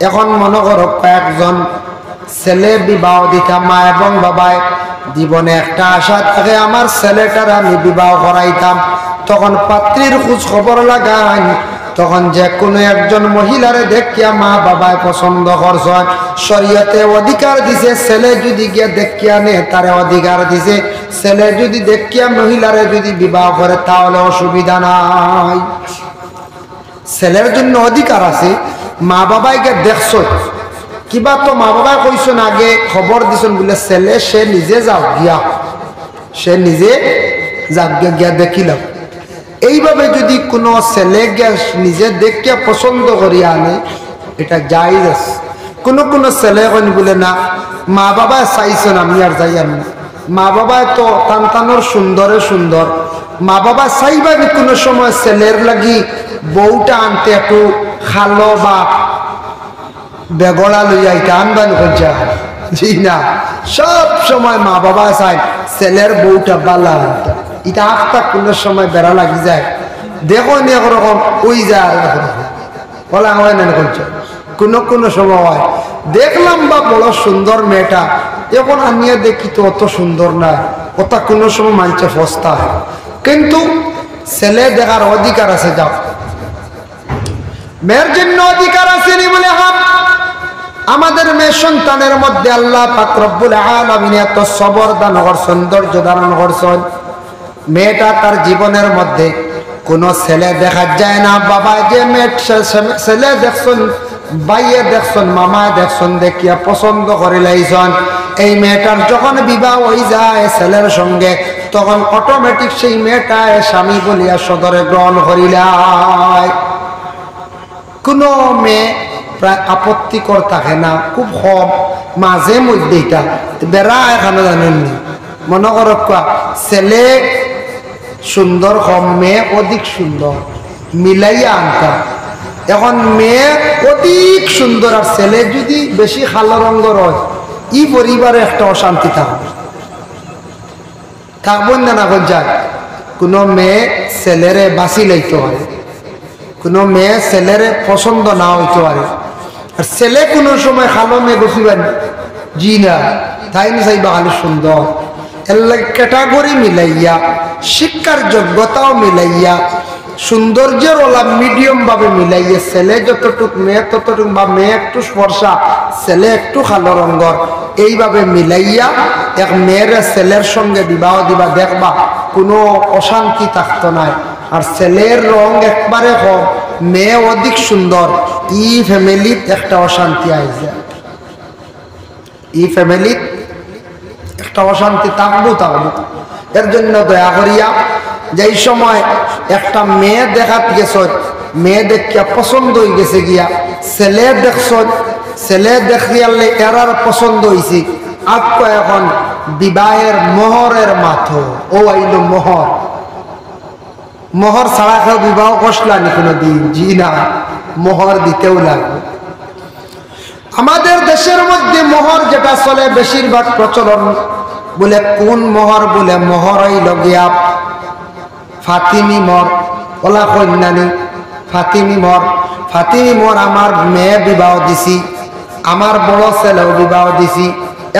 এখন মনে করো কয়েকজন ছেলে বিবাহ দিতা মা এবং বাবায় জীবনে একটা আশা থাকে আমার ছেলেটার আমি বিবাহ করাইতাম। তখন পাত্রীর খোঁজ খবর লাগাই, তখন যে কোনো একজন মহিলারে দেখিয়া মা বাবায় পছন্দ করছে। শরীয়তে অধিকার দিছে, ছেলে যদি গিয়ে দেখিয়া নে তারে অধিকার দিছে, ছেলে যদি দেখিয়া মহিলারে যদি বিবাহ করে তাহলে অসুবিধা নাই। ছেলের জন্য অধিকার আছে। মা বাবাইকে দেখছ কিবা তো মা বাবা কইছেন আগে খবর দিছেন বলে ছেলে সে নিজে যাও গিয়া, সে নিজে যাক গিয়া দেখিল। এইভাবে যদি কোনো ছেলে গিয়া নিজে দেখিয়া পছন্দ করিয়া আনে এটা জায়েজ আছে। কোনো কোনো ছেলে কইন বলে না মা বাবা চাইছেন আমি আর যাই আনি, মা বাবা তো টানটানোর সুন্দরে সুন্দর, মা বাবা চাইবাবি কোনো সময় ছেলের লাগি বউটা আনতে একটু খালো বা বেগড়া লইয়া এটা আনবান করছে। জি না, সব সময় মা বাবা চাই ছেলের বউটা বালা আনতে, এটা আখটা কোনো সময় বেড়া লাগি যায়। দেখো নি একরকম ওই যায় আর একরকম বলা হয় না করছে। কোনো কোনো সময় হয় দেখলাম বা বড় সুন্দর মেয়েটা, এখন আমিও দেখি তো অত সুন্দর না, ওটা কোনো সময় মানছে ফস্তা হয়। কিন্তু ছেলে দেখার অধিকার আছে, যাও মেয়ের জন্য অধিকার আছে নি বলে হাত আমাদের মেয়ে সন্তানের মধ্যে আল্লাহ পাক রব্বুল আলামিন এত সবর দান করছেন, ধৈর্য ধারণ করছেন। মেয়েটা তার জীবনের মধ্যে কোনো ছেলে দেখা যায় না, বাবা যে মেয়ে ছেলে দেখছেন, ভাইয়ে দেখছেন, মামায় দেখছেন, দেখিয়া পছন্দ করে লাইছেন। এই মেয়েটার যখন বিবাহ হয়ে যায় ছেলের সঙ্গে, তখন অটোমেটিক সেই মেয়েটা স্বামী বলিয়া সদরে গ্রহণ করিলায়। কোনো মেয়ে প্রায় আপত্তিকর থাকে না, খুব কম, মাঝে মধ্যে এটা বেড়া এখানে জানেননি। মনে করো ছেলে সুন্দর কম, মেয়ে অধিক সুন্দর, মিলাইয়া আনতাম। এখন মেয়ে অধিক সুন্দর আর ছেলে যদি বেশি কালো রঙের হয়, ই পরিবারে একটা অশান্তি থাকবে, থাকবেন না না যায়। কোনো মেয়ে ছেলেরে বাঁচি লাইতে পারে, কোনো মেয়ে ছেলেরে পছন্দ না হইতে পারে। আর ছেলে কোনো সময় খালো মেয়ে বসিবেন, জি না, তাই না চাইবা খালি সুন্দর। এর ক্যাটাগরি মিলাইয়া, শিক্ষার যোগ্যতাও মিলাইয়া, সৌন্দর্যের ওলা মিডিয়াম ভাবে মিলাইয়া, ছেলে যতটুক মেয়ে ততটুক, বা মেয়ে একটু স্পর্শা ছেলে একটু কালো রঙর, এইভাবে মিলাইয়া এক মেয়ের ছেলের সঙ্গে বিবাহ দিবা, দেখবা কোনো অশান্তি থাকতো নাই। আর ছেলের রং একবারে কম, মেয়ে অধিক সুন্দর, ই ফ্যামিলিত একটা অশান্তি আই যায়, ই ফ্যামিলিত একটা অশান্তি থাকবো। এর জন্য দয়া করিয়া যেই সময় একটা মেয়ে দেখাত গেছ, মেয়ে দেখিয়া পছন্দ হয়ে গেছে গিয়া, ছেলে দেখছ, ছেলে দেখিয়ালে এরার পছন্দ হয়েছে, আজকে এখন বিবাহের মোহরের মাথো ও আইল মোহর। মোহর ছাড়া কেউ বিবাহ করলানি কোনো দিন, জি না, মোহর দিতেও লাগবে। আমাদের দেশের মধ্যে মোহর যেটা চলে বেশিরভাগ প্রচলন বলে কোন মোহর, বলে মোহর হইল গিয়া ফাতিমি মোহর, ওলা কন্যানি ফাতিমি মোহর। ফাতিমি মোহর আমার মেয়ে বিবাহ দিছি, আমার বড় ছেলেও বিবাহ দিছি,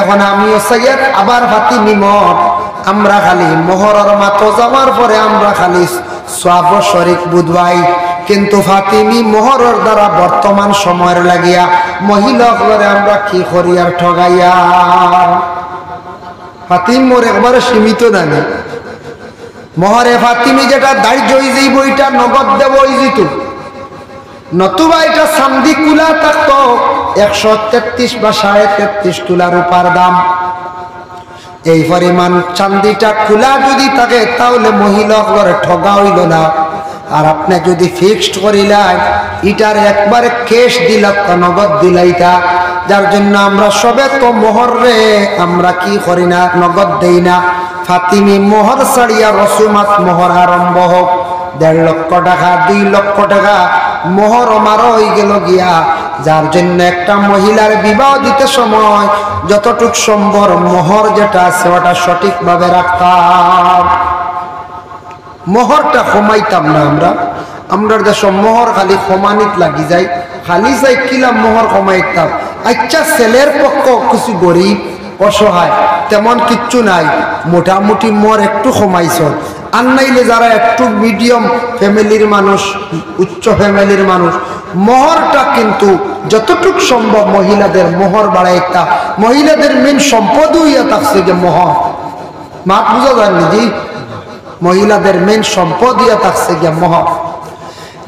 এখন আমিও সৈয়দ আবার ফাতিমি মোহর। আমরা খালি মোহরের মাথো যাওয়ার পরে আমরা খালি সওয়াব শরীক বুধবাই, কিন্তু ফাতিমি মোহরের দ্বারা বর্তমান সময়ের লাগিয়া মহিলাগুলোরে আমরা কি করি আর ঠগাইয়া। ফাতিমি মোহর একবারে সীমিত না, মোহরে ফাতিমি যেটা দার্য হয়ে যাইব এটা নগদ দেব হয়ে যেত, নতুবা এটা চান্দি কুলা থাকতো 133 বা 33.5 তোলা রূপার দাম। এই পরিমাণ চান্দিটা খোলা যদি থাকে তাহলে মহিলাগুলোরে ঠগা হইল না। আর আপনি যদি ফিক্সড করিলেন এটার একবারে ক্যাশ দিলা, নগদ দিলাইটা, যার জন্য আমরা সবে তো মোহর রে আমরা কি করি না, নগদ দেই না। ফাতিমি মোহর ছাড়িয়া রসুমাত মোহর আরম্ভ হোক, 1.5 লক্ষ টাকা 2 লক্ষ টাকা মোহর আমার হয়ে গেল গিয়া। যার জন্য একটা মহিলার বিবাহ দিতে সময় যতটুক সম্ভব মোহর যেটা আছে ওটা সঠিকভাবে রাখতাম, মোহরটা কমাইতাম না আমরা। আমরা দেশ মোহর খালি কমানিত লাগি যায়, খালি যাই কিলাম মোহর কমাইতাম। আচ্ছা ছেলের পক্ষ কিছু গরিব অসহায় তেমন কিচ্ছু নাই, মোটামুটি মোর একটু কমাইছ। আর নাইলে যারা একটু মিডিয়াম ফ্যামিলির মানুষ, উচ্চ ফ্যামিলির মানুষ, মোহরটা কিন্তু যতটুক সম্ভব মহিলাদের মোহর বাড়াইতা। মহিলাদের মেন সম্পদ হইয়া থাকছে যে মোহর, মাত বুঝা যায়নি জি, মহিলাদের মেন সম্পদ হইয়া থাকছে যে মোহর।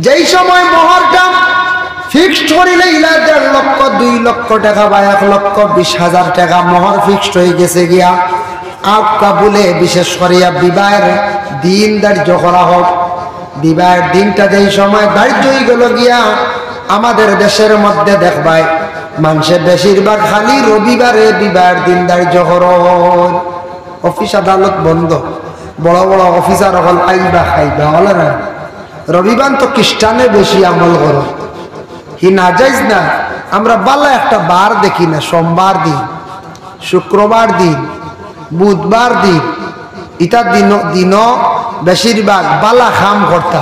যেই সময় মোহরটা ফিক্সড করিলে 1.5 লক্ষ 2 লক্ষ টাকা বা 1,20,000 টাকা মোহর ফিক্সড হয়ে গেছে গিয়া, আবকা বলে বিশেষ করিয়া বিবাহের দিন ধার্য করা হোক। বিবাহের দিনটা যেই সময় ধার্য হয়ে গেল গিয়া, আমাদের দেশের মধ্যে দেখবাই মানুষের বেশিরভাগ খালি রবিবারে বিবাহের দিন ধার্য করন। অফিস আদালত বন্ধ, বড় বড় অফিসার হল আইবা খাইবা হলে না। রবিবার তো খ্রিস্টানে বেশি আমল করো, হি না যাইজ না। আমরা বালা একটা বার দেখি না, সোমবার দিন, শুক্রবার দিন, বুধবার দিন, ইটার দিন বেশিরভাগ বালা খাম করতা,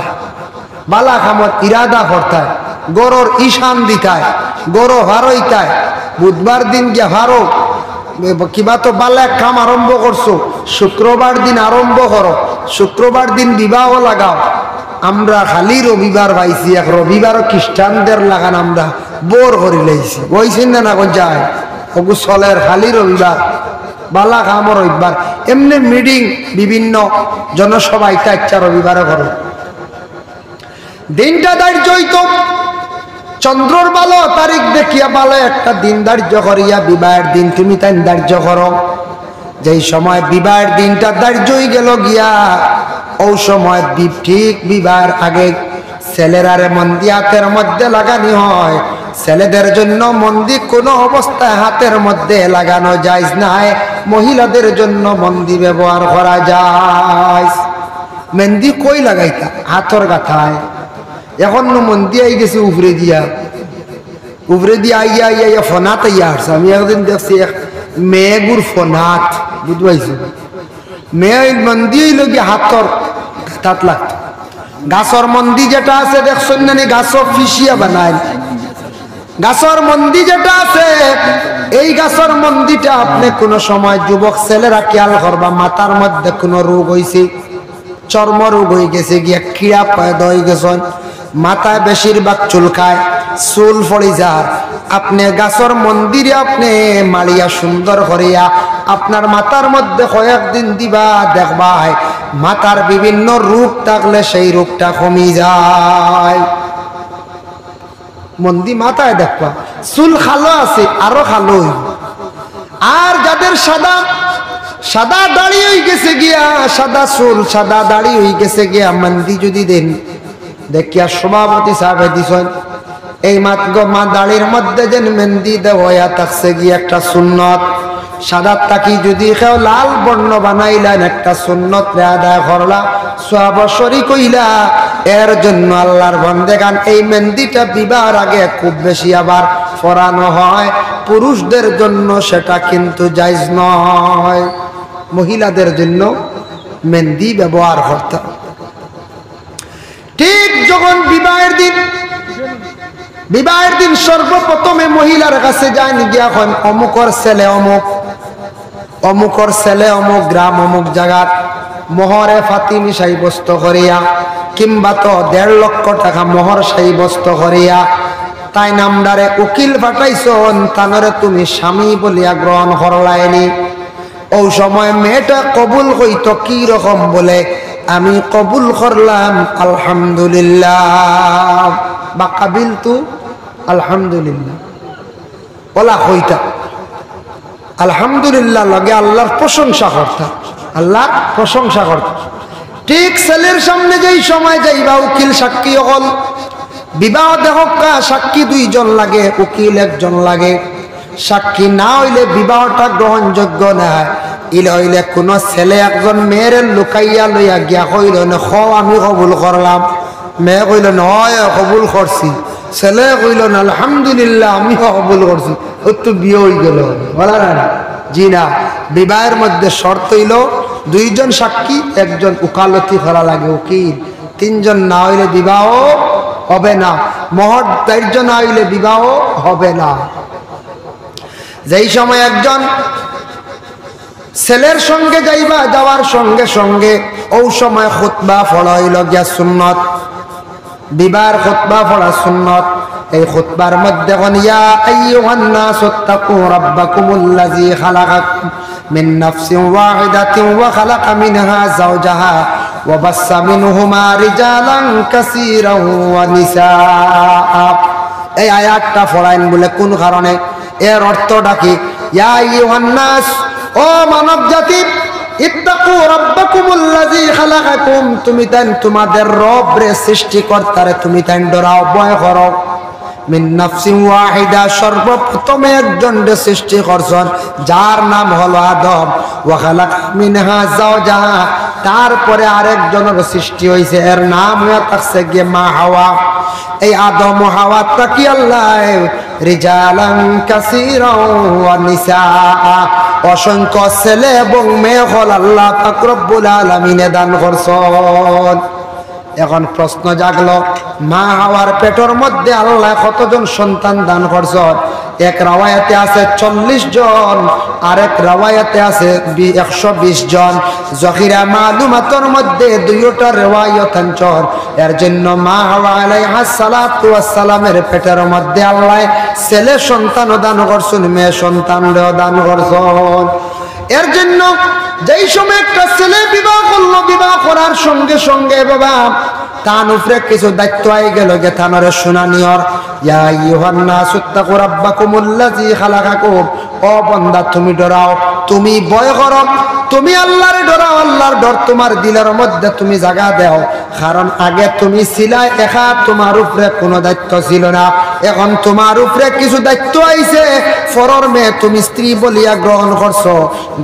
বালা খামত ইরাদা করতায়, গরর ঈশান দিতায়, গরো হারইতায়। বুধবার দিন গিয়া হারো কিবা তো বালা কাম আরম্ভ করছো, শুক্রবার দিন আরম্ভ করো, শুক্রবার দিন বিবাহ লাগাও। আমরা খালি রবিবার পাইছি, এক রবিবারও খ্রিস্টানদের লাগান আমরা বোর করি লাইছি, বইছেন না না যায় ওগু চলের খালি রবিবার বালা কাম রবিবার। এমনি মিটিং বিভিন্ন জনসভা ইচ্ছা রবিবারে করো। দিনটা ধার্য হইত চন্দ্রর ভালো তারিখ দেখিয়া ভালো একটা দিন ধার্য করিয়া বিবাহের দিন তুমি তাই ধার্য করো। যেই সময় বিবাহের দিনটা ধার্য হয়ে গেল গিয়া, ও সময় ঠিক বিবাহের আগে ছেলেরারে মন্দি হাতের মধ্যে লাগানি হয়। ছেলেদের জন্য মন্দি কোনো অবস্থায় হাতের মধ্যে লাগানো যায় নাই, মহিলাদের জন্য মন্দি ব্যবহার করা যায়। মেহেন্দি কই লাগাইতা? হাতর গাথায়। এখন মন্দি আই গেছে উপরে দিয়া, উপরে দিয়ে আইয়া আইয়া ফোনাত আইয়া আসছে। আমি একদিন দেখছি এক মেয়েগুর ফোনাত, বুঝতে পাইছি, মেয়ে মন্দি হইল গিয়ে হাতর গাথাত লাগতো। গাছর মন্দি যেটা আছে দেখছেন না, গাছ ফিসিয়া বানায়, গাছর মন্দি যেটা আছে, এই গাছর মন্দিটা আপনি কোন সময় যুবক ছেলেরা খেয়াল করবা, মাথার মধ্যে কোন রোগ হয়েছে, চর্ম রোগ হয়ে গেছে গিয়া, কিড়া পয়দা হয়ে গেছেন, মাথায় বেশিরভাগ চুলকায়, চুল পড়ে যায়। আপনি গাছর মন্দিরে আপনি মারিয়া সুন্দর করিয়া আপনার মাথার মধ্যে কয়েকদিন দিবা, দেখবাই মাথার বিভিন্ন রোগ থাকলে সেই রোগটা কমে যায়। মন্দি মাথায় দেখবা, চুল খালো আছে আরো খালো হইব। আর যাদের সাদা সাদা দাড়ি হয়ে গেছে গিয়া, সাদা চুল সাদা দাড়ি হয়ে গেছে গিয়া, মন্দি যদি দেন দেখিয়া সভাপতি সাহেব দিছেন এই মা দাড়ির মধ্যে যেন মেহেন্দি দেওয়া থাকছে গিয়ে একটা সুন্নত। সাদা তাকি যদি কেউ লাল বর্ণ বানাইলেন, একটা সুন্নত আদায় করলা, সওয়াব শরীক হইলা। এর জন্য আল্লাহর বান্দাগান এই মেহেন্দিটা বিবাহের আগে খুব বেশি আবার পরানো হয়। পুরুষদের জন্য সেটা কিন্তু জায়েজ নয়, মহিলাদের জন্য মেহেন্দি ব্যবহার করতে। ঠিক যখন বিবাহের দিন সর্বপ্রথমে মহিলার কাছে যায় গিয়া এখন অমুকর ছেলে অমুক, অমুকর ছেলে অমুক গ্রাম অমুক জায়গার মোহরে ফাতিমি সাব্যস্ত করিয়া, কিংবা তো 1.5 লক্ষ টাকা মোহর সাব্যস্ত করিয়া তাই নামদারে উকিল পাঠাইছন, তানরে তুমি স্বামী বলিয়া গ্রহণ করলাইনি। ও সময় মেয়েটা কবুল হইত কি রকম বলে, আমি কবুল করলাম আলহামদুলিল্লাহ, বা কাবিল তু আলহামদুলিল্লাহ বলা হইতা। আলহামদুলিল্লাহ লগে আল্লাহর প্রশংসা করতা, আল্লাহর প্রশংসা করতা। ঠিক ছেলের সামনে যেই সময় যাইবা, উকিল সাক্ষী হল, বিবাহ দেহকা সাক্ষী 2 জন লাগে, উকিল 1 জন লাগে। সাক্ষী না হইলে বিবাহটা গ্রহণযোগ্য না। ইলে হইলে কোন ছেলে একজন মেয়ের লুকাইয়া লইয়া গিয়া কইল না আমি কবুল করলাম, মেয়ে কইল নয় কবুল করছি, ছেলে কইল না আলহামদুলিল্লাহ আমি কবুল করছি, ও তো বিয়ে হয়ে গেল, বলা না? জি না, বিবাহের মধ্যে শর্ত হইল 2 জন সাক্ষী, 1 জন উকালতি করা লাগে, উকিল তিনজন না হইলে বিবাহ হবে না, মহৎ ধৈর্য না হইলে বিবাহ হবে না। যেই সময় একজন ছেলের সঙ্গে যাইবা, যাওয়ার সঙ্গে সঙ্গে ওই সময় খুতবা পড়া হইল গিয়া সুন্নত, বিবাহের খুতবা পড়া সুন্নত। এই খুতবার মধ্যে ইয়া আইয়ুহান নাসু তাকু রাব্বাকুমুল্লাযী খালাকাকুম মিন নাফসিন ওয়াহিদাতিন ওয়া খালাকা মিনহা যাওজাহা ওয়া বাসসা মিনহুমা রিজালান কাসীরান ওয়া নিসা। এই আয়াতটা পড়াইন বলে কোন কারণে? এর অর্থটা কি? ইয়া আইয়ুহান নাস, ও মানব জাতি, ইত্তাকু রাব্বাকুমুল্লাযী খালাকাকুম, তুমি তাই তোমাদের রব রে সৃষ্টিকর্তারে তুমি তাই ডরাও, ভয় করো। মিন নাফসিন ওয়াহিদা, সর্বপ্রথমে একজন সৃষ্টি করছেন যার নাম হলো আদম। ওয়া খালাকা মিনহা যাওজাহা, তারপরে আরেকজনের সৃষ্টি হয়েছে, এর নাম হয়ে থাকছে গিয়ে মা হাওয়া। এই আদম ও হাওয়া তাকি আল্লাহ রিজালান কাসীরান ওয়া নিসা, অসংখ্য ছেলে এবং মেয়ে হল আল্লাহ পাক রব্বুল আলামিনে দান করছেন। এখন প্রশ্ন জাগলো, মা হাওয়ার পেটের মধ্যে আল্লাহ কতজন সন্তান দান করছেন? এক রাওয়ায়াতে আছে 40 জন, আরেক রাওয়ায়াতে আছে 120 জন। জখিরা মালুমাতের মধ্যে দুইটা রিওয়ায়াত আনছেন। এর জন্য মা হাওয়া আলাইহা সালাতু ওয়াস সালামের পেটের মধ্যে আল্লাহ ছেলে সন্তান দান করছেন, মেয়ে সন্তান দান করছেন। এর জন্য যেই সময় একটা ছেলে বিবাহ করলো, বিবাহ করার সঙ্গে সঙ্গে বাবা তার উপরে কিছু দায়িত্ব আই গেল, যে থানারে শুনানিয়র ইয়া আইয়ুহান নাসু তাকু রাব্বাকুমুল্লাযী খালাকাকুম, ও বান্দা তুমি ডরাও, তুমি ভয় করো, তুমি আল্লাহর ডরাও, আল্লাহর ডর তোমার দিলের মধ্যে তুমি জায়গা দাও। কারণ আগে তুমি ছিলা একা, তোমার উপরে কোনো দায়িত্ব ছিল না, এখন তোমার উপরে কিছু দায়িত্ব আইছে। ফরর মেয়ে তুমি স্ত্রী বলিয়া গ্রহণ করছো,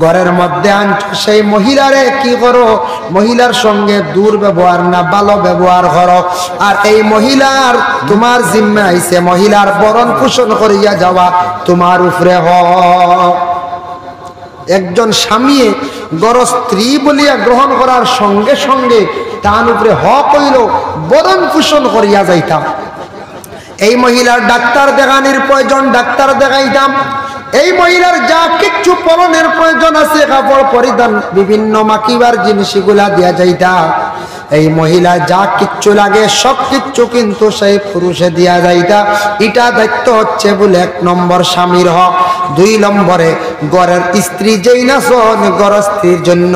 ঘরের মধ্যে আনছো, সেই মহিলারে কি করো? মহিলার সঙ্গে দুর্ব্যবহার না ভালো ব্যবহার করো। আর এই মহিলার তোমার জিম্মা আইছে, মহিলার বরণ পোষণ করিয়া যাওয়া তোমার উপরে হয়। একজন স্বামী গড় স্ত্রী বলিয়া গ্রহণ করার সঙ্গে সঙ্গে তার উপরে হক হইল বরণ পোষণ করিয়া যাইতাম। এই মহিলার ডাক্তার দেখানির প্রয়োজন, ডাক্তার দেখাইতাম। এই মহিলার যা কিচ্ছু পরনের প্রয়োজন আছে, কাপড় পরিধান বিভিন্ন মাকিবার জিনিসগুলা দিয়া যাইতা। এই মহিলা যা কিচ্ছু লাগে সব কিচ্ছু কিন্তু সেই পুরুষে দিয়া যাইতা। এটা দায়িত্ব হচ্ছে বলে 1 নম্বর স্বামীর হক। 2 নম্বরে ঘরের স্ত্রী যেই না শোন, ঘরের স্ত্রীর জন্য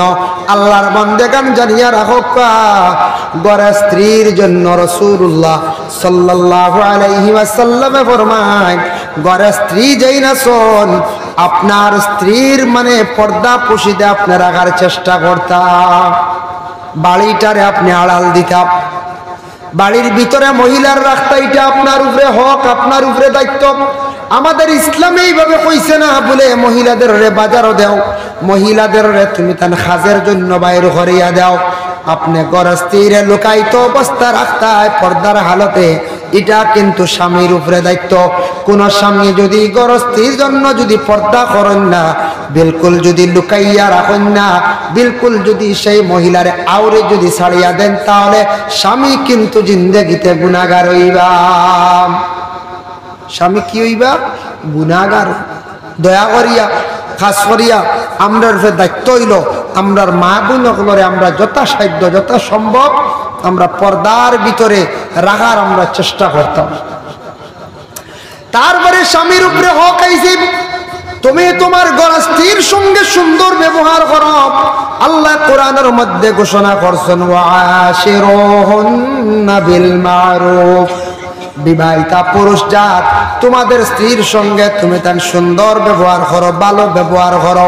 আল্লাহর বান্দেগান জানিয়া রাখো, ঘরের স্ত্রীর জন্য রাসূলুল্লাহ সাল্লাল্লাহু আলাইহি ওয়াসাল্লামে ফরমায়, ঘরের স্ত্রী যেই না শোন, আপনার স্ত্রীর মানে পর্দা পুশিদে আপনি রাখার চেষ্টা করতাম, বাড়িটারে আপনি আড়াল দিতাম, বাড়ির ভিতরে মহিলার রাখতা, এটা আপনার উপরে হক, আপনার উপরে দায়িত্ব। আমাদের ইসলামে এইভাবে কইছে না বলে মহিলাদের রে বাজারও দাও, মহিলাদের রে তুমি তার কাজের জন্য বাইরে করিয়া দাও। আপনি গরস্তিরে লুকায়িত অবস্থা রাখতে হয় পর্দার হালতে, এটা কিন্তু স্বামীর উপরে দায়িত্ব। কোন স্বামী যদি গরস্তির জন্য যদি পর্দা করেন না, বিলকুল যদি লুকাইয়া রাখেন না, বিলকুল যদি সেই মহিলার আউরে যদি ছাড়িয়া দেন, তাহলে স্বামী কিন্তু জিন্দেগিতে গুনাহগার হইবা। স্বামী কি হইবা? গুনাহগার। দয়া করিয়া খাস করিয়া আমরার দায়িত্ব হইল আমরার মা বোনগুলোরে আমরা যথাসাধ্য যথাসম্ভব আমরা পর্দার ভিতরে রাখার আমরা চেষ্টা করতাম। তারপরে স্বামীর উপরে হক আইছে, তুমি তোমার গৃহস্থীর সঙ্গে সুন্দর ব্যবহার করো। আল্লাহ কোরআনের মধ্যে ঘোষণা করছেন, ওয়াশিরুহুন্না বিল মারুফ, বিবাহিতা পুরুষ জাত তোমাদের স্ত্রীর সঙ্গে তুমি তার সুন্দর ব্যবহার করো, ভালো ব্যবহার করো।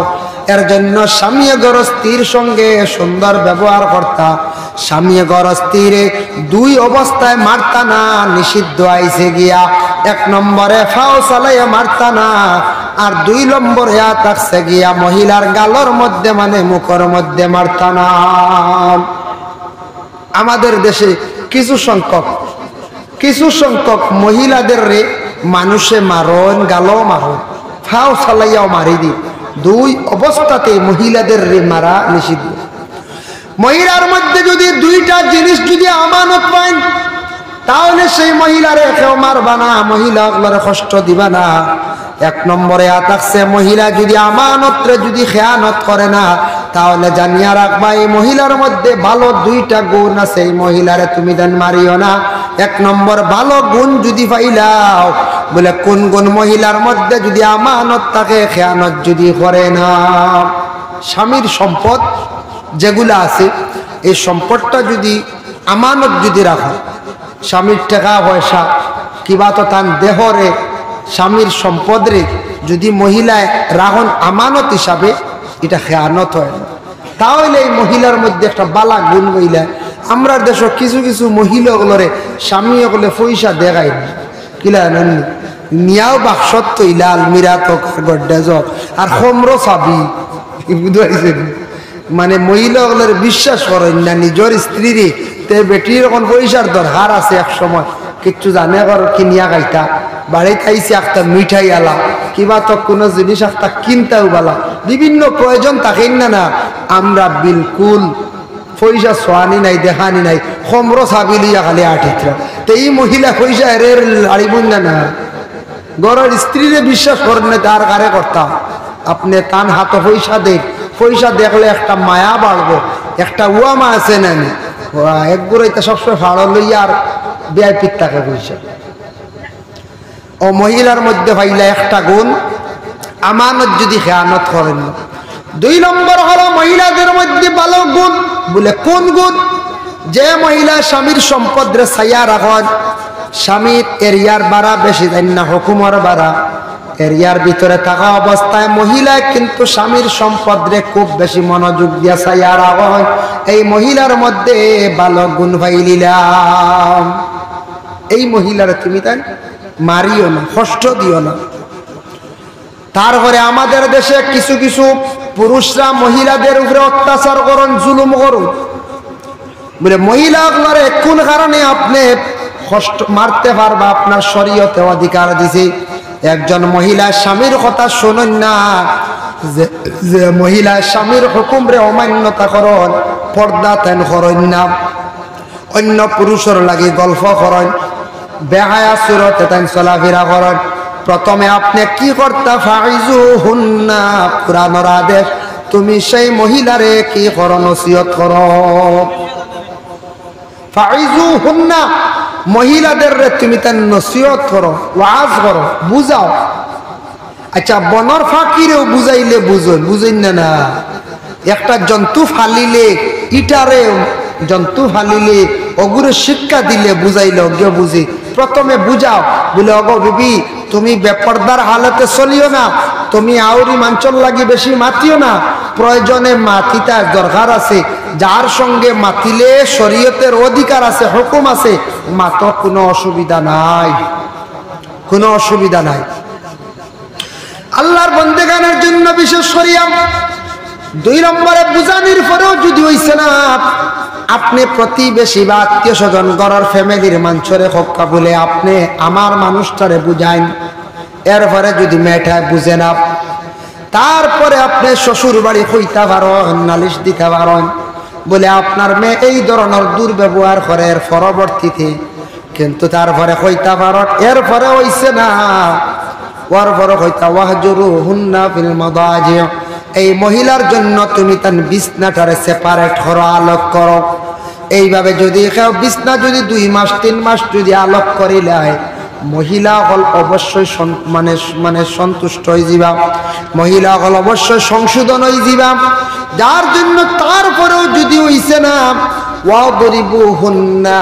এর জন্য স্বামী গৃহস্থীর সঙ্গে সুন্দর ব্যবহার করতা। স্বামী গৃহস্থীরে 2 অবস্থায় মারতা না, নিষিদ্ধ আইছে গিয়া। 1 নম্বরে ফাও চালাইয়া মারতা না, আর 2 নম্বরে থাকছে গিয়া মহিলার গালর মধ্যে মানে মুখের মধ্যে মারতা না। আমাদের দেশে কিছু সংখ্যক মহিলাদের রে মানুষে মারন, গালো মারন, ফাও চালাইয়াও মারি দি। 2 অবস্থাতে মহিলাদের রে মারা নিষিদ্ধ। মহিলার মধ্যে যদি দুইটা জিনিস যদি আমানত পায় তাহলে সেই মহিলারে কেউ মারবা না, মহিলাগুলোর কষ্ট দিবা না। এক নম্বরে আতাকছে মহিলা যদি আমানতরে যদি খেয়ানত করে না তাহলে জানিয়া রাখবা এই মহিলার মধ্যে ভালো দুইটা গুণ আছে, এই মহিলারে তুমি দেন মারিও না। এক নম্বর ভালো গুণ যদি পাইলাও বলে কোন কোন মহিলার মধ্যে যদি আমানত থাকে খেয়ানত যদি করে না। স্বামীর সম্পদ যেগুলা আছে এই সম্পদটা যদি আমানত যদি রাখো, স্বামীর টাকা পয়সা কিবা তো তার দেহরে স্বামীর সম্পদ রে যদি মহিলায় রাখুন আমানত হিসাবে এটা খেয়ানত হয় না, তাহলে এই মহিলার মধ্যে একটা বালা গুণ হইলে আমরা দেশ কিছু কিছু মহিলাগুলোরে স্বামী ওগুলো পয়সা দেখাই না কিলা নিয়াও বাক্সত তৈলা আলমিরা তো গড্ডাজ আর হোমরো চাবি বুঝতে মানে মহিলাগুলোর বিশ্বাস করেন না নিজের স্ত্রীরে তে বেটির এখন পয়সার দরকার আছে এক সময় কিচ্ছু জানে কিনিয়া খাইতা বাড়িতে আইসি একটা মিঠাই আলা কিবা তো কোনো জিনিস একটা কিনতেও বালা বিভিন্ন প্রয়োজন থাকেন না না আমরা বিলকুল পয়সা সোয়ানি নাই দেখানি নাই হোমরো চাবিলিয়া খালি আঠিতরা তো এই মহিলা পয়সা এর লাড়িবুন না না ঘরের স্ত্রীরে বিশ্বাস করেন না তার কারে করতাম আপনি তান হাতে পয়সা দেখ পয়সা দেখলে একটা মায়া বাড়বো একটা উয়ামা আছে না একগুলো এটা সবসময় ভাড়া লইয়া আর বিআইপির টাকা পয়সা ও মহিলার মধ্যে ভাইলা একটা গুণ আমানত যদি খেয়ানত করেন না। দুই নম্বর হলো মহিলাদের মধ্যে ভালো গুণ বলে কোন গুণ যে মহিলা স্বামীর সম্পদ রে ছাইয়া রাখেন, স্বামীর এরিয়ার বাড়া বেশি দেন না হুকুমর বাড়া এরিয়ার ভিতরে থাকা অবস্থায় মহিলা কিন্তু স্বামীর সম্পদ রে খুব বেশি মনোযোগ দিয়া ছাইয়া রাখেন, এই মহিলার মধ্যে ভালো গুণ পাইলিলাম। এই মহিলার তুমি তাই মারিও না, কষ্ট দিও না। তারপরে আমাদের দেশে কিছু কিছু পুরুষরা মহিলাদের উপরে অত্যাচার করুন, জুলুম করুন বলে মহিলাগুলোরে কোন কারণে আপনি কষ্ট মারতে পারবা, আপনার শরীয়তে অধিকার দিছে। একজন মহিলা স্বামীর কথা শুনুন না, যে মহিলা স্বামীর হুকুম রে অমান্যতা করন, পর্দা তেন করেন না, অন্য পুরুষের লাগি গল্প করেন, বেহায়া সুরতে তেন চলাফেরা করেন, প্রথমে আপনি কি করতে ফাইজু হুন্না কুরআনের আদেশ তুমি সেই মহিলারে কি করো নসিহত করো, ফাইজু হুন্না মহিলাদের তুমি তার নসিহত করো, ওয়াজ করো, বুঝাও। আচ্ছা বনর ফাঁকিরেও বুঝাইলে বুঝেন না একটা জন্তু ফালিলে ইটারে জন্তু ফালিলে অগুরে শিক্ষা দিলে বুঝাইলে অজ্ঞ বুঝি প্রথমে বুঝাও বলে অগো বিবি তুমি বেপরদার হালতে চলিও না, তুমি আউরি মাঞ্চল লাগি বেশি মাতিও না, প্রয়োজনে মাতিতার দরকার আছে, যার সঙ্গে মাতিলে শরীয়তের অধিকার আছে হুকুম আছে মাত কোনো অসুবিধা নাই, কোনো অসুবিধা নাই। আল্লাহর বন্দেগানের জন্য বিশেষ করিয়া দুই নম্বরে বুঝানির পরেও যদি হইছে না আপনি প্রতিবেশী বা আত্মীয় স্বজন ঘরের ফ্যামিলির মানুষরে হক্কা বলে আপনি আমার মানুষটারে বুঝাইন, এরপরে যদি মেয়েটায় বুঝে না তারপরে আপনি শ্বশুর বাড়ি হইতে পারেন, নালিশ দিতে পারেন বলে আপনার মেয়ে এই ধরনের দুর্ব্যবহার করে এর পরবর্তীতে, কিন্তু তারপরে হইতে পারেন এরপরে হইছে না ওর পরে হইতা ওয়াহজুরু হুন্না ফিল মাদাজি, এই মহিলার জন্য তুমি তার বিছনাটারে সেপারেট করো, আলোক করো। এইভাবে যদি কেউ বিছনা যদি 2 মাস 3 মাস যদি আলোক করিলে মহিলা হল অবশ্যই মানে সন্তুষ্ট হয়ে যাবা, মহিলা হল অবশ্যই সংশোধন হয়ে যাবা, যার জন্য তারপরেও যদি হইছে না ওয়াদরিবুহুন্না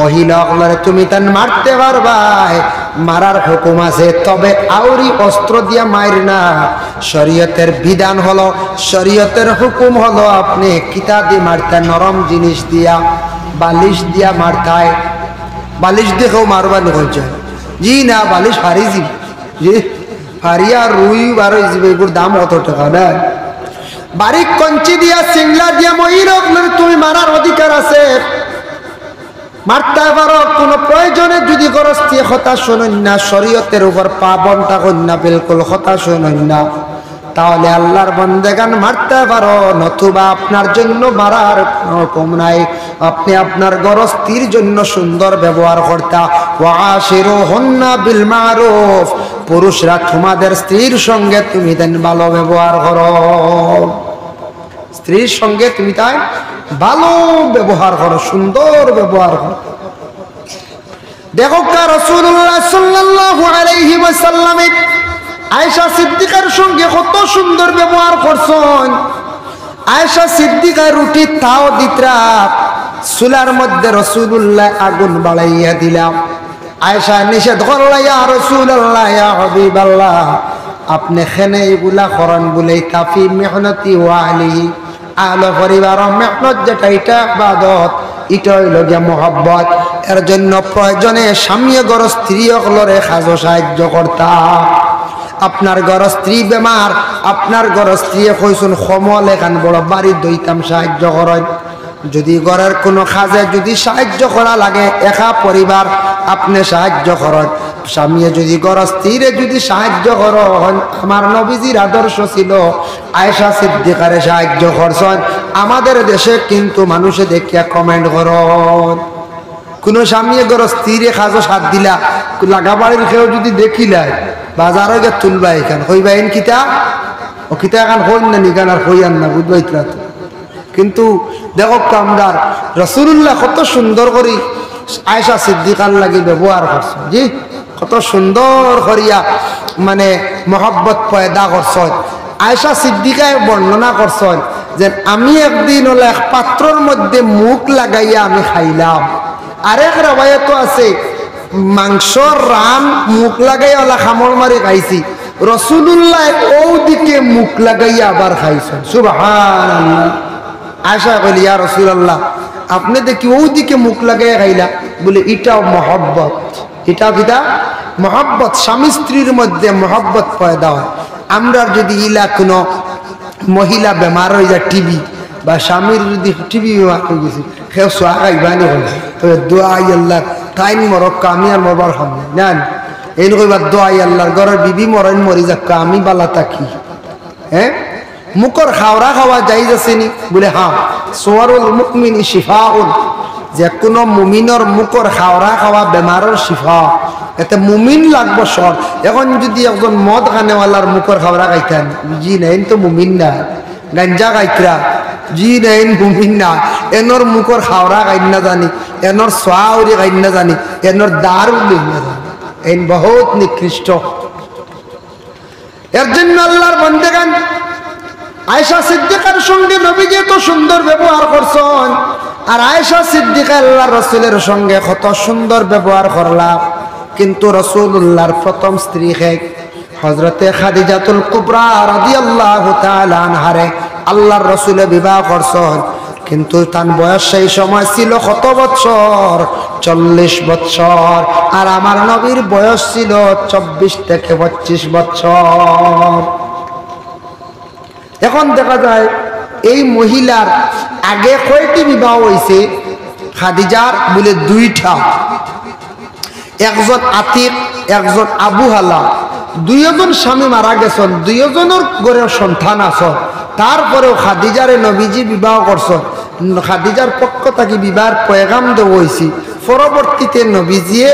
মহিলাগুলোরে তুমি তান মারতে পারবা, মারার হুকুম আছে, তবে আউরি অস্ত্র দিয়া মার না। শরীয়তের বিধান হলো, শরীয়তের হুকুম হলো আপনি কিতা দিয়ে মারতে, নরম জিনিস দিয়া বালিশ দিয়া মারতায়, বালিশ দিয়েও মারবানি হয়েছে জি না, বালিশ হারি যাবে জি হারিয়া রুই বারো যাবে, এগুলোর দাম কত টাকা না, বারিক কঞ্চি দিয়া সিংলা দিয়া মহিলাগুলোর তুমি মারার অধিকার আছে, মারতে পারো। কোন প্রয়োজনে যদি গরস্তি কথা শোনেন না, শরীয়তের উপর পাবন থাকুন না, বিলকুল কথা শোনেন না, তাহলে আল্লাহর বান্দাগান মারতে পারো, নতুবা আপনার জন্য মারার কোনো কম নাই। আপনি আপনার ঘর স্ত্রীর জন্য সুন্দর ব্যবহার করতা। ওয়াশিরুহুন্না বিল মারুফ, পুরুষরা তোমাদের স্ত্রীর সঙ্গে তুমি দেন ভালো ব্যবহার করো, স্ত্রীর সঙ্গে তুমি তাই ভালো ব্যবহার করো, সুন্দর ব্যবহার করো। দেখো রাসূলুল্লাহ সাল্লাল্লাহু আলাইহি ওয়াসাল্লাম আয়েশা সিদ্দিকার সঙ্গে কত সুন্দর ব্যবহার করছেন। আয়েশা সিদ্দিকা রুটি তাও দিতরা, চুলার মধ্যে রাসূলুল্লাহ আগুন বাড়াইয়া দিলাম। আয়েশা নিষেধ করলা, ইয়া রাসূলুল্লাহ ইয়া হাবিবাল্লাহ, আপনি খেনে এগুলা করেন বলে কাফি মেহনতি ওয়ালি আলো পরিবার মেহনত, যেটা এটা ইবাদত, এটা হইল গিয়া মোহাব্বত। এর জন্য প্রয়োজনে স্বামী ঘর স্ত্রী সকলরে কাজে সাহায্য করতা। আপনার ঘর স্ত্রী বেমার, আপনার ঘর স্ত্রী কইসুন সমল এখান বড় বাড়ি দইতাম সাহায্য করেন। যদি ঘরের কোনো কাজে যদি সাহায্য করা লাগে, একা পরিবার আপনি সাহায্য করেন। স্বামী যদি ঘর স্ত্রীরে যদি সাহায্য করেন, আমার নবীজির আদর্শ ছিল আয়েশা সিদ্দিকারে সাহায্য করছেন। আমাদের দেশে কিন্তু মানুষে দেখিয়া কমেন্ট করেন, কোনো স্বামী ঘর স্ত্রীরে কাজও সাথ দিলা, লাগাবাড়ির কেউ যদি দেখিলাই বাজারে গিয়ে তুলবা, এখান হইবা এন কিতা ও কিতা এখন হইন না নিকান আর হইয়ান না, বুঝবাই তো। কিন্তু দেখো আমরা রাসূলুল্লাহ কত সুন্দর করি আয়েশা সিদ্দিকার লাগি ব্যবহার করছে, জি কত সুন্দর করিয়া মানে মহব্বত পয়দা করছেন। আয়েশা সিদ্দিকায় বর্ণনা করছেন যে আমি একদিন হলো এক পাত্রর মধ্যে মুখ লাগাইয়া আমি খাইলাম। আরেক রবায়ত আছে মাংসর রান মুখ লাগাইয়া ওলা খামর মারি খাইছি, রাসূলুল্লাহ ওদিকে মুখ লাগাইয়া আবার খাইছেন। সুবহানাল্লাহ। আয়েশা কইল, ইয়া রাসূলুল্লাহ, আপনি দেখি ওদিকে মুখ লাগাইয়া খাইলা, বলে এটাও মহব্বত, এটাও কিটা মহব্বত। স্বামী স্ত্রীর মধ্যে মহব্বত পয়দা হয়। আমরা যদি ইলা কোনো মহিলা বেমার হয়ে যায়, টিবি বা স্বামীর যদি টিবি বেমার হয়ে গেছে, কেউ সোয়া খাইবানি হল, তবে দোয়া আল্লাহ টাইম মরক্কা আমি আর মরবার সামনে নেন এই কইবার দোয়া আল্লাহর ঘরের বিবি মরেন মরি যাক আমি বালা থাকি। হ্যাঁ, মুখর খাওয়া খাওয়া যাই যাচ্ছেনি বলে হ্যাঁ, সোয়ারুল মুমিনি শিফাউন, যে কোনো মুমিনের মুখর খাওয়া খাওয়া বেমারের শিফা, এতে মুমিন লাগবো সর। এখন যদি একজন মদ খানেওয়ালার মুখর খাওয়া খাইতেন, জি নেন তো মুমিন না। গাঞ্জা খাইতরা, জি নেন মুমিন না। এনর মুখর খাওয়া খাই না জানি, এনর সোয়াউরি খাই না জানি, এনর দারু লিখ না জানি, এন বহুত নিকৃষ্ট। এর জন্য আল্লাহর বান্দাগান আয়েশা সিদ্দিকার সঙ্গে নবীজি তো সুন্দর ব্যবহার করছেন, আর আয়েশা সিদ্দিকা আল্লাহর রাসূলের সঙ্গে কত সুন্দর ব্যবহার করলাম। কিন্তু রাসূলুল্লাহর প্রথম স্ত্রী হযরতে খাদিজাতুল কুবরা রাদিয়াল্লাহু তাআলা আনহারে আল্লাহর রাসূলে বিবাহ করছেন। কিন্তু তার বয়স সেই সময় ছিল কত বছর? 40 বছর। আর আমার নবীর বয়স ছিল 24 থেকে 25 বছর। এখন দেখা যায় এই মহিলার আগে কয়টি বিবাহ হয়েছে? খাদিজার বলে 2টা, একজন আতিক, একজন আবু হালা। 2জন স্বামী মারা গেছেন, 2জনের ঘরে সন্তান আছে। তারপরেও খাদিজারে নবীজি বিবাহ করছেন। খাদিজার পক্ষ থেকে বিবাহের পয়গাম দেওয়া হয়েছে, পরবর্তীতে নবীজিয়ে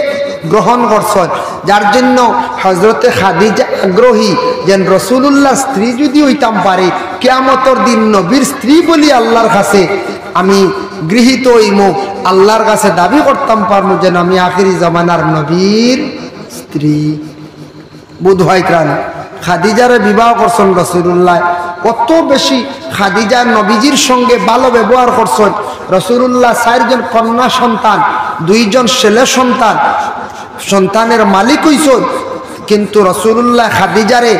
গ্রহণ করছেন। যার জন্য হযরতে খাদিজা আগ্রহী যেন রাসূলুল্লাহ স্ত্রী যদি হইতাম পারে, কিয়ামতের দিন নবীর স্ত্রী বলি আল্লাহর কাছে আমি গৃহীত হইমু, আল্লাহর কাছে দাবি করতাম পারমু যেন আমি আখিরি জামানার নবীর স্ত্রী। বুধ হয় কেন খাদিজারে বিবাহ করছেন রাসূলুল্লাহ, কত বেশি খাদিজা নবীজির সঙ্গে ভালো ব্যবহার করছেন। রাসূলুল্লাহ 4 জন কন্যা সন্তান, 2 জন ছেলে সন্তান, সন্তানের মালিক হইছেন। কিন্তু রাসূলুল্লাহ খাদিজারে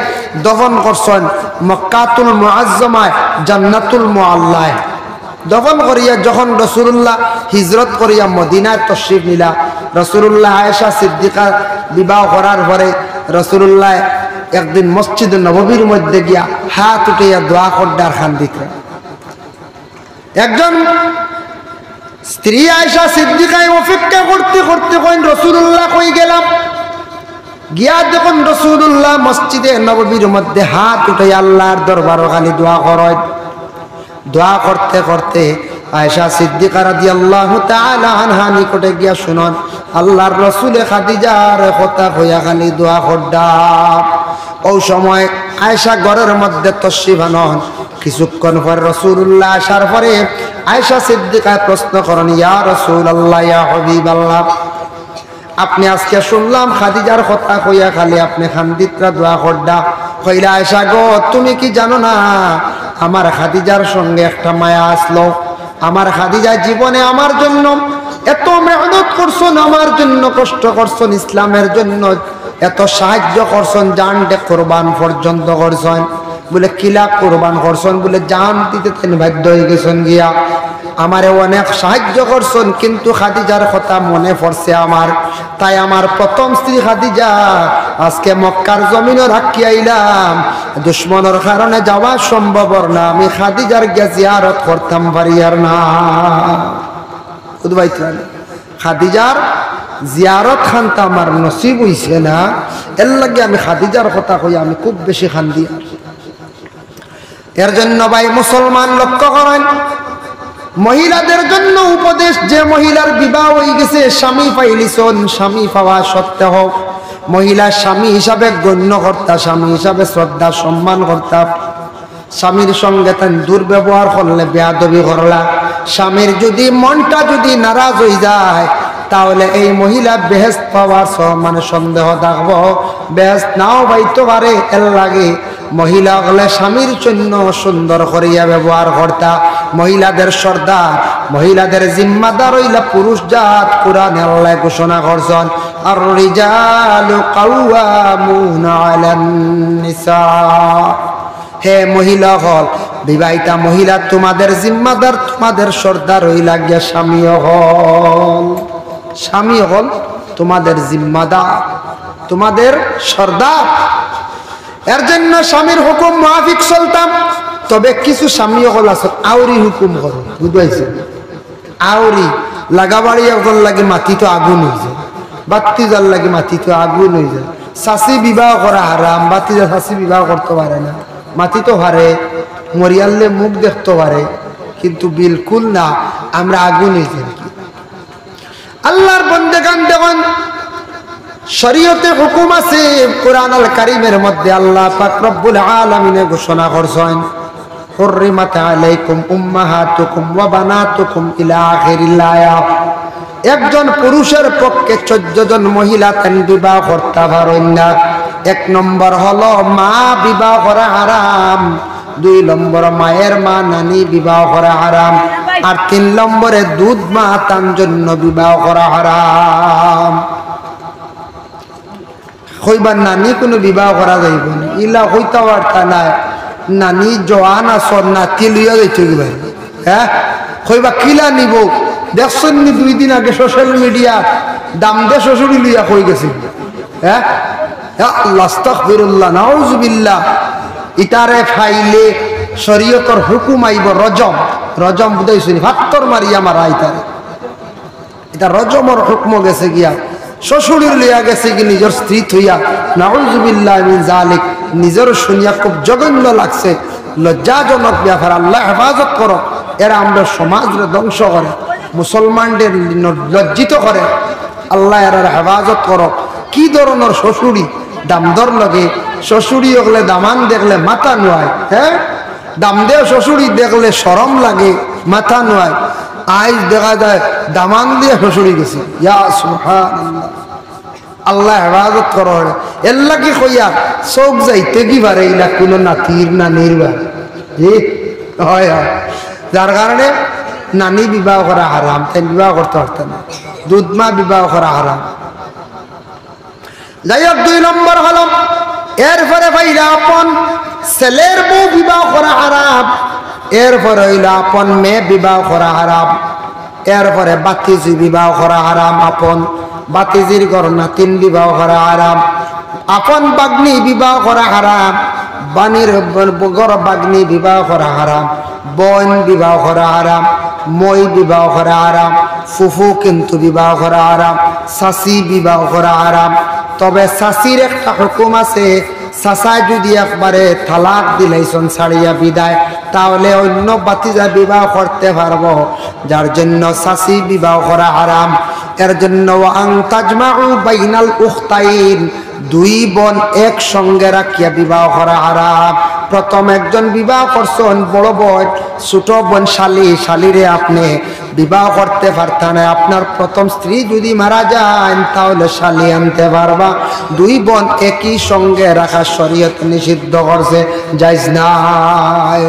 দফন করছেন মক্কাতুল মুআজ্জামায়, জান্নাতুল মুআল্লায় দফন করিয়া। যখন রাসূলুল্লাহ হিজরত করিয়া মদিনায় তশরিফ নিলা, রাসূলুল্লাহ আয়েশা সিদ্দিকা বিবাহ করার পরে রাসূলুল্লাহ একদিন মসজিদে নববীর মধ্যে গিয়া হাত উঠাইয়া দোয়া করডার খান দিতেন। একজন স্ত্রী আয়েশা সিদ্দিকায় অপেক্ষা করতে করতে কইন রাসূলুল্লাহ কই গেলাম? গিয়া যখন রাসূলুল্লাহ মসজিদে নববীর মধ্যে হাত উঠে আল্লাহর দরবারে খালি দোয়া করেন। দোয়া করতে করতে আয়েশা সিদ্দিকা রাদিয়াল্লাহু তাআলা আনহা নিকটে গিয়া শুনন আল্লাহর রাসূল খাদিজার কথা কইয়া খালি দোয়া করডা। ওই সময় আয়েশা ঘরের মধ্যে তশরিফ আনন। কিছুক্ষণ পর রাসূলুল্লাহ আসার পরে আয়েশা সিদ্দিকা প্রশ্ন করেন, ইয়া রাসূলুল্লাহ, ইয়া হাবিবাল্লাহ, আপনি আজকে শুনলাম খাদিজার কথা কইয়া খালি আপনি খান্দিতরা দোয়া করডা। কইলা, আয়েশা গো, তুমি কি জানো না আমার খাদিজার সঙ্গে একটা মায়া আসলো। আমার খাদিজা জীবনে আমার জন্য এত মেহনত করছেন, আমার জন্য কষ্ট করছেন, ইসলামের জন্য এত সাহায্য করছেন, জানটা কোরবান পর্যন্ত করছেন। বলে কিলা কোরবান করছেন? বলে জান দিতে তিনি বাধ্য হয়ে গেছেন গিয়া। আমারে অনেক সাহায্য করছেন, কিন্তু খাদিজার কথা মনে পড়ছে আমার। তাই আমার প্রথম স্ত্রী খাদিজা আজকে মক্কার জমিনে রাখি আইলাম। দুশ্মনের কারণে যাওয়া সম্ভব না, আমি খাদিজার গিয়া জিয়ারত করতাম পারি আর না। খাদিজার জিয়ারত খানটা আমার নসিব হইছে না, এর লাগে আমি খাদিজার কথা কই আমি খুব বেশি খান্দি। এর জন্য ভাই মুসলমান লক্ষ্য করেন, মহিলাদের জন্য উপদেশ, যে মহিলার বিবাহ হয়ে গেছে, স্বামী পাইলিছন, স্বামী পাওয়া সত্ত্বেও মহিলা স্বামী হিসাবে গণ্য কর্তা, স্বামী হিসাবে শ্রদ্ধা সম্মান কর্তা। স্বামীর সঙ্গে তেন দুর্ব্যবহার করলে বেয়াদবি করলা, স্বামীর যদি মনটা যদি নারাজ হয়ে যায় তাহলে এই মহিলা বেহেশত পাওয়ার মানে সন্দেহ থাকবো, বেহেশত নাও পাইতে পারে। এর লাগে মহিলা হলে স্বামীর জন্য সুন্দর করিয়া ব্যবহার কর্তা, মহিলাদের সর্দার, মহিলাদের জিম্মাদার হইলা পুরুষ জাত। কুরআনে আল্লাহ ঘোষণা করছেন, আর রিজালু কাওয়ামুনা আলান নিসা। হে মহিলা হল, বিবাহিতা মহিলা তোমাদের জিম্মাদার, তোমাদের সর্দার হইলা গিয়া স্বামী হল। স্বামী হল তোমাদের জিম্মাদার, তোমাদের সর্দার। এর জন্য স্বামীর হুকুম মাফিক চলতাম। তবে কিছু স্বামী হল আছে আউরি হুকুম করো, বুঝাইছে? আউরি লাগাবাড়ি এখন লাগে মাটি তো আগুন হয়ে যায়, বাতি জাল লাগে মাটি তো আগুন হয়ে যায়। শাশি বিবাহ করা হারাম, বাতি যা শাশি বিবাহ করতে পারে না, মাটি তো পারে, মরিয়ালে মুখ দেখতে পারে, কিন্তু বিলকুল না, আমরা আগুন হয়ে যাই। আল্লাহর বন্দেগান দেখুন, শরীয়তে হুকুম আছে, কুরআন আল কারীমের মধ্যে আল্লাহ পাক রব্বুল আলামিন ঘোষণা করছেন, হুররিমাত আলাইকুম উম্মাহাতুকুম ওয়া বানাতুকুম ইলা আখিরিল আয়াত। একজন পুরুষের পক্ষে 14 জন মহিলা তেন বিবাহ করতে পারেন না। 1 নম্বর হলো মা বিবাহ করা হারাম, 2 নম্বর মায়ের মা নানি বিবাহ করা হারাম, আর 3 নম্বরে দুধ মা তার জন্য বিবাহ করা হারাম। কইবার নানি কোনো বিবাহ করা যাইব না, ইলা হইতে পারতা না। নানি জোয়ান আসর নাতি লইয়া যাইতে কি ভাই, হ্যাঁ কইবা কিলা নিব। দেখছেন নি 2 দিন আগে সোশ্যাল মিডিয়া দাম দে শ্বশুরি লইয়া কই গেছে, হ্যাঁ আল্লাহ আস্তাগফিরুল্লাহ নাউযুবিল্লাহ। ইতারে ফাইলে শরীয়তর হুকুম আইব রজম, রজম বুঝাইছনি ভাত্তর মারিয়া মারা। এটা রজমর হুকম গেছে গিয়া, শ্বশুরের লইয়া গেছে কি নিজের স্ত্রী থইয়া, নাউযুবিল্লাহ মিন যালিক। নিজের শুনিয়া খুব জঘন্য লাগছে, লজ্জাজনক ব্যাপার। আল্লাহ হেফাজত করো, এরা আমরা সমাজরে ধ্বংস করে, মুসলমানদের লজ্জিত করে। আল্লাহ এরা হেফাজত করো। কি ধরনের শ্বশুরি, দামদর লগে শ্বশুরি হলে দামান দেখলে মাথা নোয়ায়, হ্যাঁ দাম দে শ্বশুরি দেখলে শরম লাগে, মাথা নোয়ায়। আজ দেখা যায় দামান দিয়ে শ্বশুরি গেছে, ইয়া সুবহানাল্লাহ। আল্লাহ হেফাজত করো। এর লাগে কইয়া চোখ যাইতে কি পারে, ইলা কোনো নাতির না নির্বাহ, হয় হয়। যার কারণে নানি বিবাহ করা হারাম, তাই বিবাহ করতে পারতেন না। দুধ মা বিবাহ করা হারাম। যাই হোক, 2 নম্বর হলো এরপরে ভাইরা আপন ছেলের বউ বিবাহ করা হারাম, এরপরে হইল আপন মেয়ে বিবাহ করা হারাম, এরপরে বাতিজি বিবাহ করা হারাম, আপন বাতিজির ঘর নাতিন বিবাহ করা হারাম, আপন বাগ্নি বিবাহ করা হারাম, বানির ঘর বাগ্নি বিবাহ করা হারাম, বোন বিবাহ করা হারাম, মই বিবাহ করা হারাম, ফুফু কিন্তু বিবাহ করা হারাম, শাশি বিবাহ করা হারাম, তবে শাসির একটা হুকুম আছে, চাচায় যদি একবারে তালাক দিলাইছন ছাড়িয়া বিদায়, তাহলে অন্য বাতিজা বিবাহ করতে পারবো, যার জন্য চাচি বিবাহ করা হারাম। এর জন্য আন তাজমাউ বাইনাল উখতাইন, দুই বোন একসঙ্গে রাখিয়া বিবাহ করা হারাম। প্রথম একজন বিবাহ করছেন বড় বোন, ছোট বোন শালি, শালিরে আপনি বিবাহ করতে পারতেন না। আপনার প্রথম স্ত্রী যদি মারা যায় তাহলে শালি আনতে পারবা। দুই বোন একই সঙ্গে রাখা শরীয়ত নিষিদ্ধ করছে, জায়েজ নাই।